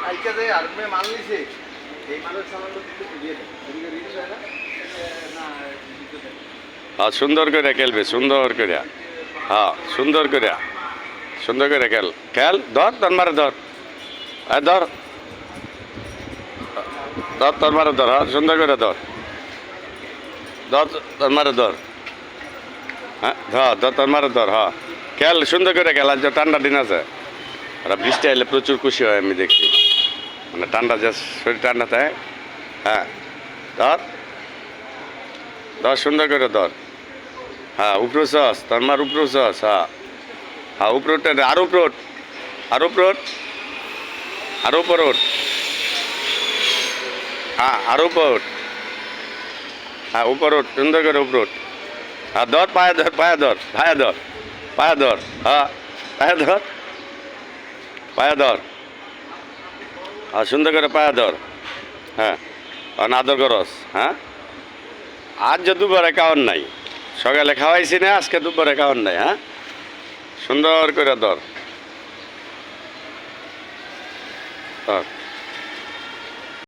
আজকে যে আর্মে মাল নিছে এই মালের সামান্য কিছু দিয়ে দেয় এদিকে রিলিজ হয় না না দিতে দেয়। হ্যাঁ সুন্দর করে খেলবে সুন্দর করে হ্যাঁ সুন্দর করে খেল খেল ধর তোর মারে ধর ধর ধর তোর মারে ধর হ্যাঁ সুন্দর করে ধর ধর তোর মারে ধর হ্যাঁ ধর তোর মারে ধর হ্যাঁ খেল সুন্দর করে খেল আজ ঠান্ডা দিন আছে আর বৃষ্টি এলে প্রচুর খুশি হয় আমি দেখছি মানে ঠান্ডা যে শরীর ঠান্ডা থাকে হ্যাঁ ধর ধর সুন্দর করে ধর হ্যাঁ উপরে সস তোর মার উপরে সস হ্যাঁ হ্যাঁ উপরোটা আরো উপর আরো উপর আরো উপর হ্যাঁ আরো উপর হ্যাঁ উপর সুন্দর করে উপর হ্যাঁ ধর পায়ে ধর পায়ে ধর পায়ে ধর পায়ে ধর হ্যাঁ পায়ে ধর পায়ে ধর হ্যাঁ সুন্দর করে পায়ে ধর হ্যাঁ আদর করস হ্যাঁ আজ যে দুপুরে খাওয়ার নাই সকালে খাওয়াইছি না আজকে দুপুরে খাওয়ার নাই হ্যাঁ সুন্দর করে ধর ধর